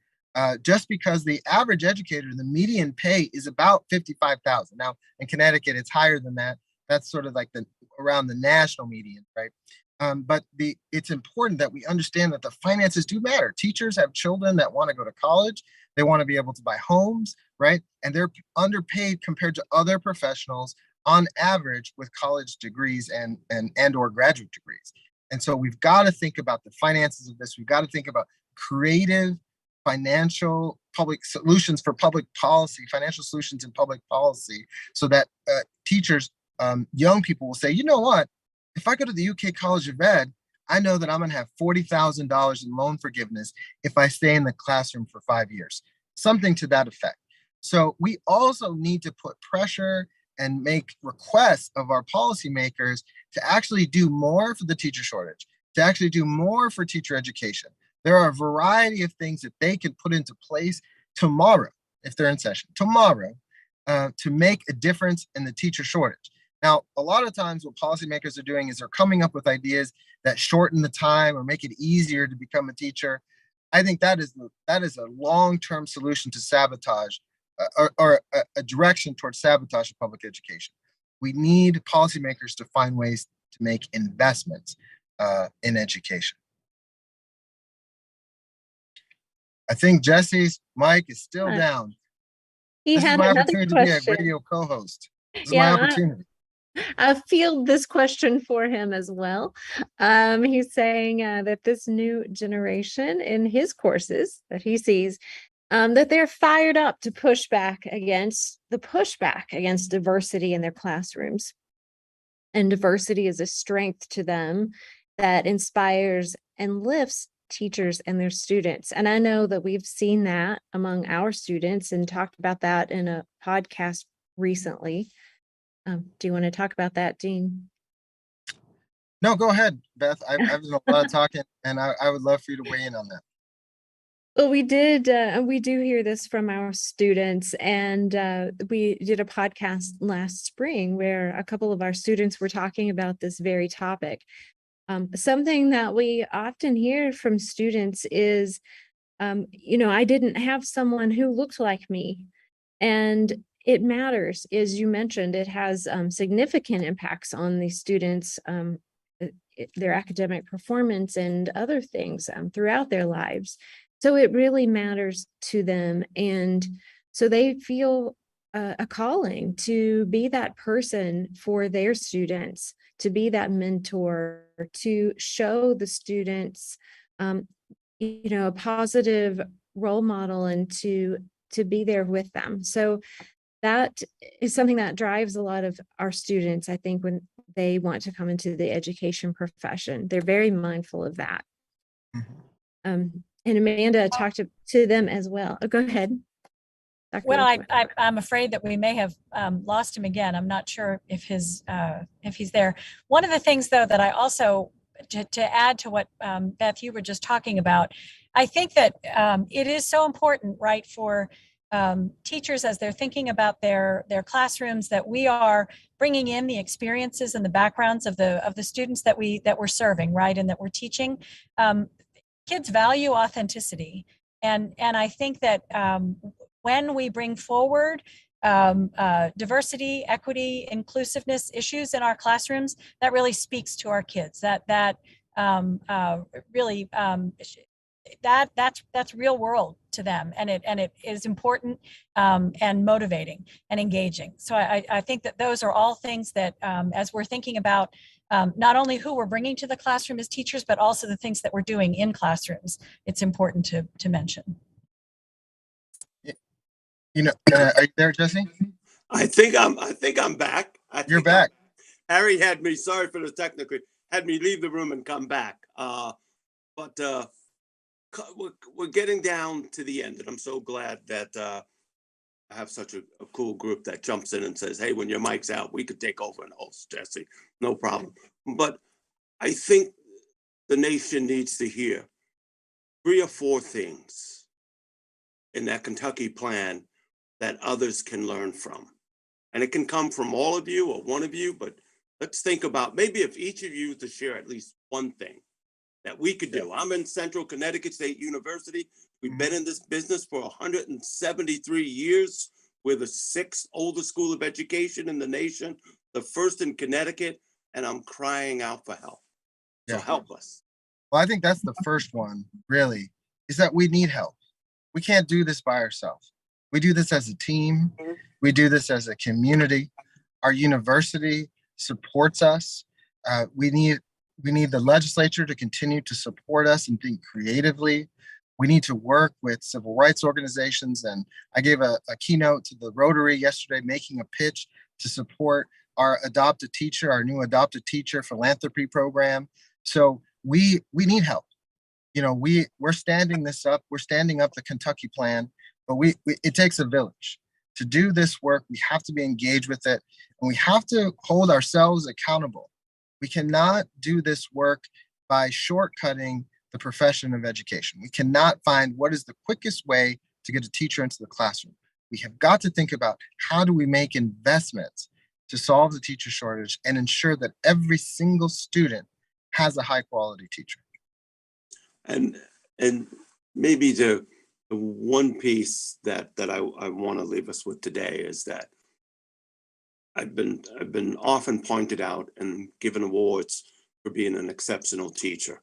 [SPEAKER 4] Just because the average educator, the median pay is about $55,000. Now, in Connecticut, it's higher than that. That's sort of like around the national median, right? But it's important that we understand that the finances do matter. Teachers have children that want to go to college. They want to be able to buy homes, right? And they're underpaid compared to other professionals on average with college degrees and or graduate degrees. And so we've got to think about the finances of this. We've got to think about creative financial public solutions for public policy, financial solutions in public policy, so that teachers, young people will say, you know what, if I go to the UK College of Ed, I know that I'm going to have $40,000 in loan forgiveness if I stay in the classroom for 5 years, something to that effect. So we also need to put pressure and make requests of our policymakers to actually do more for the teacher shortage, to actually do more for teacher education. There are a variety of things that they can put into place tomorrow, if they're in session, tomorrow, to make a difference in the teacher shortage. Now, a lot of times what policymakers are doing is they're coming up with ideas that shorten the time or make it easier to become a teacher. I think that is a long-term solution to sabotage or a direction towards sabotage of public education. We need policymakers to find ways to make investments in education. I think Jesse's mic is still down.
[SPEAKER 7] He
[SPEAKER 4] This
[SPEAKER 7] had
[SPEAKER 4] is my
[SPEAKER 7] another
[SPEAKER 4] opportunity
[SPEAKER 7] question.
[SPEAKER 4] to be a radio co-host. This is
[SPEAKER 7] Yeah,
[SPEAKER 4] my opportunity.
[SPEAKER 7] I field this question for him as well. He's saying that this new generation in his courses that he sees that they're fired up to push back against diversity in their classrooms. And diversity is a strength to them that inspires and lifts teachers and their students. And I know that we've seen that among our students and talked about that in a podcast recently. Do you want to talk about that, Dean?
[SPEAKER 4] No, go ahead, Beth. I've done a lot of talking, and I would love for you to weigh in on that.
[SPEAKER 7] Well, we do hear this from our students, and we did a podcast last spring where a couple of our students were talking about this very topic. Something that we often hear from students is, I didn't have someone who looked like me. And it matters, as you mentioned, it has significant impacts on the students, their academic performance and other things throughout their lives. So it really matters to them. And so they feel a calling to be that person for their students, to be that mentor, to show the students, a positive role model, and to be there with them. So that is something that drives a lot of our students, I think, when they want to come into the education profession. They're very mindful of that. And Amanda talked to them as well. Oh, go ahead.
[SPEAKER 5] Well, I'm afraid that we may have lost him again. I'm not sure if he's there. One of the things, though, that I also, to add to what Beth, you were just talking about, I think that it is so important, right, for teachers as they're thinking about their classrooms, that we are bringing in the experiences and the backgrounds of the students that we're serving, right, and that we're teaching. Kids value authenticity, and I think that when we bring forward diversity, equity, inclusiveness issues in our classrooms, that really speaks to our kids. That's real world to them, and it is important and motivating and engaging. So I think that those are all things that as we're thinking about not only who we're bringing to the classroom as teachers, but also the things that we're doing in classrooms, it's important to mention.
[SPEAKER 4] Are you there, Jesse?
[SPEAKER 3] I think I'm back.
[SPEAKER 4] You're back.
[SPEAKER 3] Harry had me, sorry for the technical, had me leave the room and come back. But we're getting down to the end, and I'm so glad that I have such a cool group that jumps in and says, hey, when your mic's out, we could take over and host, Jesse. No problem. But I think the nation needs to hear 3 or 4 things in that Kentucky plan that others can learn from. And it can come from all of you or one of you, but let's think about maybe if each of you to share at least one thing that we could do. I'm in Central Connecticut State University. We've been in this business for 173 years. We're the 6th oldest school of education in the nation, the 1st in Connecticut, and I'm crying out for help. So help us.
[SPEAKER 4] Well, I think that's the first one, really, is that we need help. We can't do this by ourselves. We do this as a team. We do this as a community. Our university supports us. We need the legislature to continue to support us and think creatively. We need to work with civil rights organizations. And I gave a keynote to the Rotary yesterday, making a pitch to support our new adopted teacher philanthropy program. So we need help. We're standing this up. We're standing up the Kentucky plan, but it takes a village. To do this work, we have to be engaged with it, and we have to hold ourselves accountable. We cannot do this work by shortcutting the profession of education. We cannot find what is the quickest way to get a teacher into the classroom. We have got to think about how do we make investments to solve the teacher shortage and ensure that every single student has a high quality teacher.
[SPEAKER 3] And maybe the one piece that I want to leave us with today is that I've been often pointed out and given awards for being an exceptional teacher.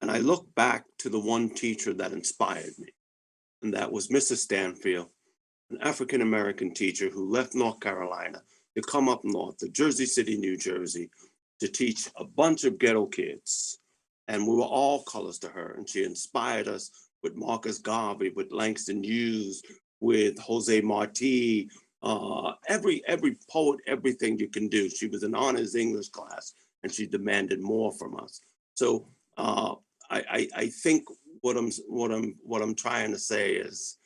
[SPEAKER 3] And I look back to the one teacher that inspired me, and that was Mrs. Stanfield, an African-American teacher who left North Carolina to come up north to Jersey City, New Jersey, to teach a bunch of ghetto kids. And we were all colors to her, and she inspired us with Marcus Garvey, with Langston Hughes, with Jose Marti, every poet, everything you can do. She was an honors English class, and she demanded more from us. So I think what I'm trying to say is,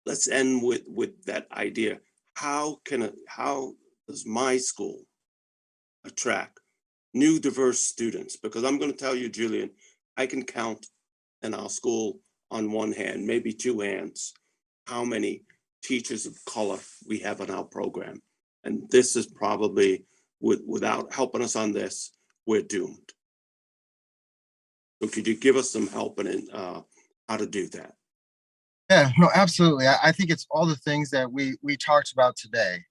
[SPEAKER 3] let's end with that idea. How does my school attract new diverse students? Because I'm going to tell you, Julian, I can count in our school on one hand, maybe two hands, how many teachers of color we have in our program. And this is probably, without helping us on this, we're doomed. So could you give us some help in how to do that?
[SPEAKER 4] Yeah, no, absolutely. I think it's all the things that we talked about today,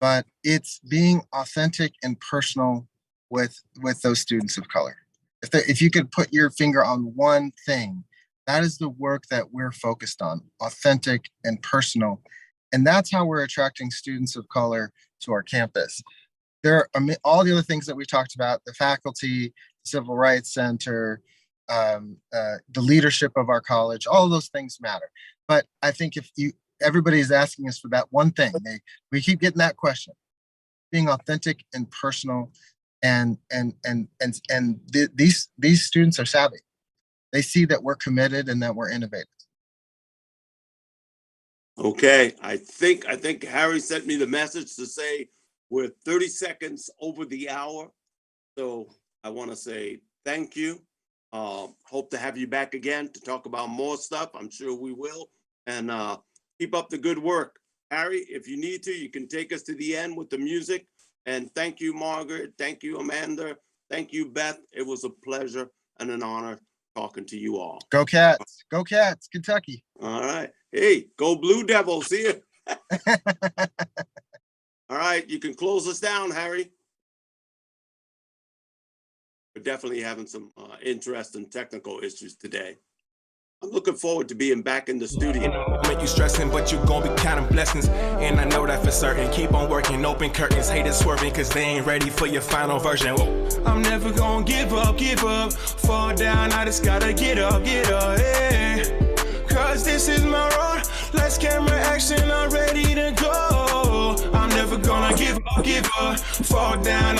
[SPEAKER 4] but it's being authentic and personal with those students of color. If you could put your finger on one thing, that is the work that we're focused on, authentic and personal. And that's how we're attracting students of color to our campus. There are all the other things that we talked about, the faculty, the Civil Rights Center, the leadership of our college, all of those things matter. But I think everybody is asking us for that one thing. We keep getting that question, being authentic and personal. And these students are savvy. They see that we're committed and that we're innovative.
[SPEAKER 3] Okay, I think Harry sent me the message to say we're 30 seconds over the hour. So I want to say thank you. Hope to have you back again to talk about more stuff. I'm sure we will. And keep up the good work. Harry, if you need to, you can take us to the end with the music. And thank you, Margaret. Thank you, Amanda. Thank you, Beth. It was a pleasure and an honor talking to you all.
[SPEAKER 4] Go Cats. Go Cats, Kentucky.
[SPEAKER 3] All right. Hey, go Blue Devils. See you. All right. You can close us down, Harry. We're definitely having some interesting technical issues today. I'm looking forward to being back in the studio.
[SPEAKER 1] Make you stressing, but you gon' be counting blessings. And I know that for certain. Keep on working, open curtains. Haters swerving, cause they ain't ready for your final version. Whoa. I'm never gonna give up. Fall down, I just gotta get up, yeah. Cause this is my road. Let's camera action, I'm ready to go. I'm never gonna give up. Fall down.